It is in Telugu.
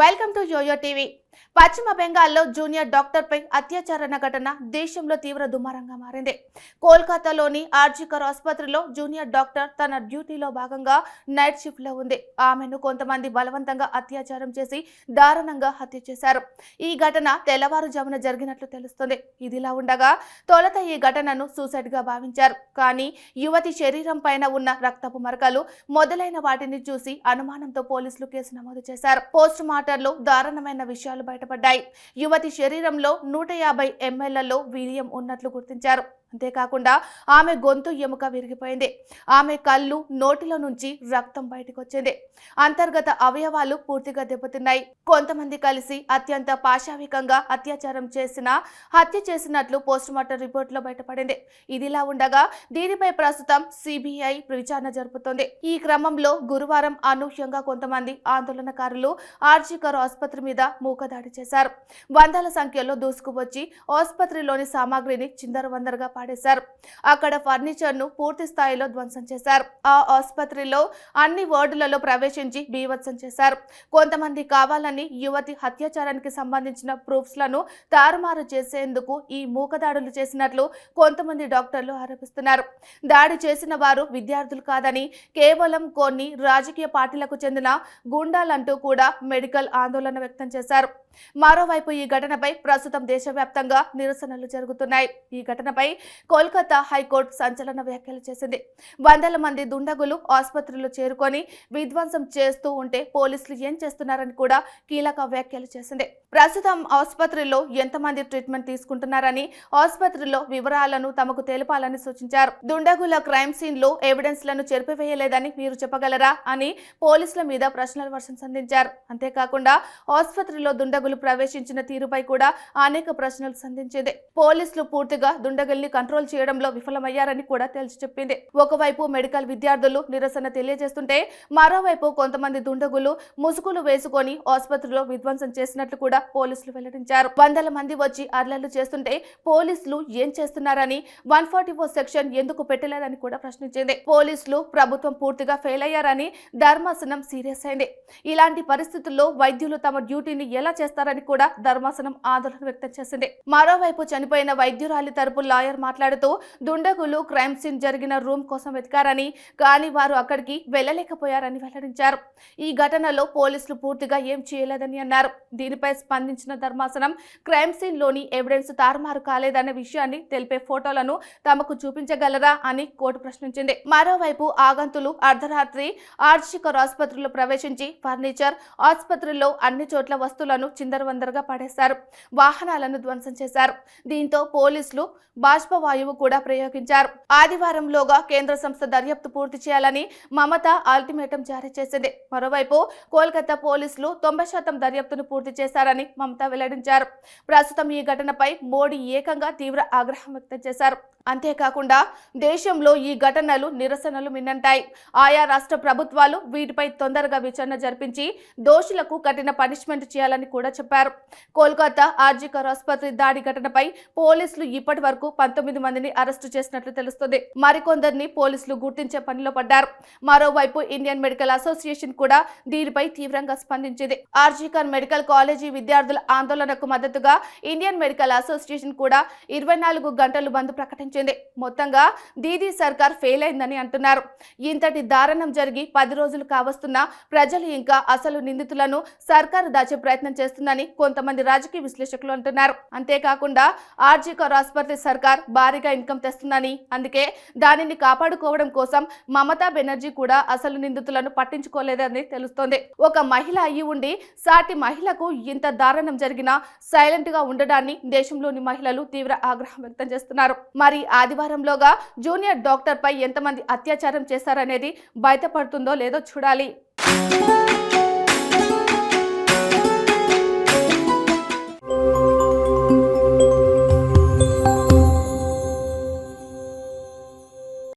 Welcome to yo-yo TV. పశ్చిమ బెంగాల్లో జూనియర్ డాక్టర్పై అత్యాచార ఘటన దేశంలో తీవ్ర దుమారంగా మారింది. కోల్కతాలోని ఆర్జికర్ ఆసుపత్రిలో జూనియర్ డాక్టర్ తన డ్యూటీలో భాగంగా నైట్ షిఫ్ట్లో ఉంది. ఆమెను కొంతమంది బలవంతంగా అత్యాచారం చేసి దారుణంగా హత్య చేశారు. ఈ ఘటన తెల్లవారుజామున జరిగినట్లు తెలుస్తుంది. ఇదిలా ఉండగా తొలుత ఈ ఘటనను సూసైడ్గా భావించారు. కానీ యువతి శరీరం పైన ఉన్న రక్తపు మరకలు మొదలైన వాటిని చూసి అనుమానంతో పోలీసులు కేసు నమోదు చేశారు. పోస్ట్ మార్టంలో దారుణమైన విషయాలు బయటపడ్డాయి. యువతి శరీరంలో 150 ml వీర్యం ఉన్నట్లు గుర్తించారు. అంతేకాకుండా ఆమె గొంతు ఎముక విరిగిపోయింది. ఆమె కళ్ళు, నోటిలో నుంచి రక్తం బయటకు వచ్చింది. అంతర్గత అవయవాలు పూర్తిగా దెబ్బతిన్నాయి. కొంతమంది కలిసి అత్యంత పాశవికంగా హత్య చేసినట్లు పోస్టుమార్టం రిపోర్టులో బయటపడింది. ఇదిలా ఉండగా దీనిపై ప్రస్తుతం సిబిఐ విచారణ జరుపుతోంది. ఈ క్రమంలో గురువారం అనూహ్యంగా కొంతమంది ఆందోళనకారులు ఆర్జికర్ ఆసుపత్రి మీద మూకదాడి చేశారు. వందల సంఖ్యలో దూసుకువచ్చి ఆసుపత్రిలోని సామాగ్రిని చిందరవందరగా పాడేశారు. అక్కడ ఫర్నిచర్ ను పూర్తి స్థాయిలో ధ్వంసం చేశారు. ఆ ఆసుపత్రిలో అన్ని వార్డులలో ప్రవేశించి బీభత్సం చేశారు. కొంతమంది కావాలని యువతి హత్యాచారానికి సంబంధించిన ప్రూఫ్స్ లను తారుమారు చేసేందుకు ఈ మూకదాడులు చేసినట్లు కొంతమంది డాక్టర్లు ఆరోపిస్తున్నారు. దాడి చేసిన వారు విద్యార్థులు కాదని, కేవలం కొన్ని రాజకీయ పార్టీలకు చెందిన గూండాలంటూ కూడా మెడికల్ ఆందోళన వ్యక్తం చేశారు. మరోవైపు ఈ ఘటనపై ప్రస్తుతం దేశవ్యాప్తంగా నిరసనలు జరుగుతున్నాయి. ఈ ఘటనపై కోల్కతా హైకోర్టు సంచలన వ్యాఖ్యలు చేసింది. వందల మంది దుండగులు ఆసుపత్రిలో చేరుకొని విధ్వంసం చేస్తూ ఉంటే పోలీసులు ఏం చేస్తున్నారని కూడా కీలక వ్యాఖ్యలు చేసింది. ప్రస్తుతం ఆసుపత్రిలో ఎంతమంది ట్రీట్మెంట్ తీసుకుంటున్నారని, ఆసుపత్రిలో వివరాలను తమకు తెలపాలని సూచించారు. దుండగుల క్రైమ్ సీన్ లో ఎవిడెన్స్ లను చెరిపివేయలేదని మీరు చెప్పగలరా అని పోలీసుల మీద ప్రశ్నల వర్షం సంధించారు. అంతేకాకుండా ఆసుపత్రిలో దుండగులు ప్రవేశించిన తీరుపై కూడా అనేక ప్రశ్నలు సంధించింది. పోలీసులు పూర్తిగా దుండగుల్ని కంట్రోల్ చేయడంలో విఫలమయ్యారని కూడా తేల్చి చెప్పింది. ఒకవైపు మెడికల్ విద్యార్థులు నిరసన తెలియజేస్తుంటే, మరోవైపు కొంతమంది దుండగులు ముసుగులు వేసుకొని ఆసుపత్రిలో విధ్వంసం చేసినట్లు కూడా పోలీసులు వెల్లడించారు. వందల మంది వచ్చి అల్లర్లు చేస్తుంటే పోలీసులు ఏం చేస్తున్నారని, 144 సెక్షన్ ఎందుకు పెట్టలేదని కూడా ప్రశ్నించింది. పోలీసులు ప్రభుత్వం పూర్తిగా ఫెయిల్ అయ్యారని ధర్మాసనం సీరియస్ అయింది. ఇలాంటి పరిస్థితుల్లో వైద్యులు తమ డ్యూటీని ఎలా చేస్తారని కూడా ధర్మాసనం ఆందోళన వ్యక్తం చేసింది. మరోవైపు చనిపోయిన వైద్యురాలి తరపు లాయర్ మాట్లాడుతూ, దుండగులు క్రైమ్ సీన్ జరిగిన రూమ్ కోసం వెతికారని, కానీ వారు అక్కడికి వెళ్లలేకపోయారని వెల్లడించారు. ఈ ఘటనలో పోలీసులు పూర్తిగా ఏం చేయలేదని అన్నారు. దీనిపై స్పందించిన ధర్మాసనం, క్రైమ్ సీన్ లోని ఎవిడెన్స్ తారుమారు కాలేదన్న విషయాన్ని తెలిపే ఫోటోలను తమకు చూపించగలరా అని కోర్టు ప్రశ్నించింది. మరోవైపు ఆగంతులు అర్ధరాత్రి ఆర్జికర్ ఆసుపత్రిలో ప్రవేశించి ఫర్నిచర్, ఆసుపత్రిలో అన్ని చోట్ల వస్తువులను చిందరవందరగా పడేశారు. వాహనాలను ధ్వంసం చేశారు. దీంతో పోలీసులు బాష్పవాయువు కూడా ప్రయోగించారు. ఆదివారంలోగా కేంద్ర సంస్థ దర్యాప్తు పూర్తి చేయాలని మమత అల్టిమేటం జారీ చేసింది. మరోవైపు కోల్కతా పోలీసులు 90% దర్యాప్తును పూర్తి చేశారని మమత వెల్లడించారు. ప్రస్తుతం ఈ ఘటనపై మోడీ ఏకంగా తీవ్ర ఆగ్రహం వ్యక్తం చేశారు. అంతేకాకుండా దేశంలో ఈ ఘటనలు నిరసనలు మిన్నంటాయి. ఆయా రాష్ట్ర ప్రభుత్వాలు వీటిపై తొందరగా విచారణ జరిపించి దోషులకు కఠిన పనిష్మెంట్ చేయాలని కూడా చెప్పారు. కోల్కతా ఆర్జికర్ ఆసుపత్రి దాడి ఘటనపై పోలీసులు ఇప్పటి వరకు 19 మందిని అరెస్టు చేసినట్లు తెలుస్తుంది. మరికొందరిని పోలీసులు గుర్తించే పనిలో పడ్డారు. మరోవైపు ఇండియన్ మెడికల్ అసోసియేషన్ కూడా దీనిపై తీవ్రంగా స్పందించింది. ఆర్జికర్ మెడికల్ కాలేజీ విద్యార్థుల ఆందోళనకు మద్దతుగా ఇండియన్ మెడికల్ అసోసియేషన్ కూడా 24 గంటలు బంద్ ప్రకటించింది. మొత్తంగా దీదీ సర్కార్ ఫెయిల్ అయిందని అంటున్నారు. ఇంతటి దారుణం జరిగి 10 రోజులు కావస్తున్నా ప్రజలు ఇంకా అసలు నిందితులను సర్కారు దాచే ప్రయత్నం చేస్తుందని కొంతమంది రాజకీయ విశ్లేషకులు అంటున్నారు. అంతేకాకుండా ఆర్జికర్ ఆసుపత్రి సర్కార్ భారీగా ఇన్కమ్ తెస్తుందని, అందుకే దానిని కాపాడుకోవడం కోసం మమతా బెనర్జీ కూడా అసలు నిందితులను పట్టించుకోలేదని తెలుస్తోంది. ఒక మహిళ అయి ఉండి సాటి మహిళకు ఇంత దారుణం జరిగినా సైలెంట్ గా ఉండడాన్ని దేశంలోని మహిళలు తీవ్ర ఆగ్రహం వ్యక్తం చేస్తున్నారు. మరి ఆదివారంలోగా జూనియర్ డాక్టర్ పై ఎంతమంది అత్యాచారం చేశారనేది బయటపడుతుందో లేదో చూడాలి.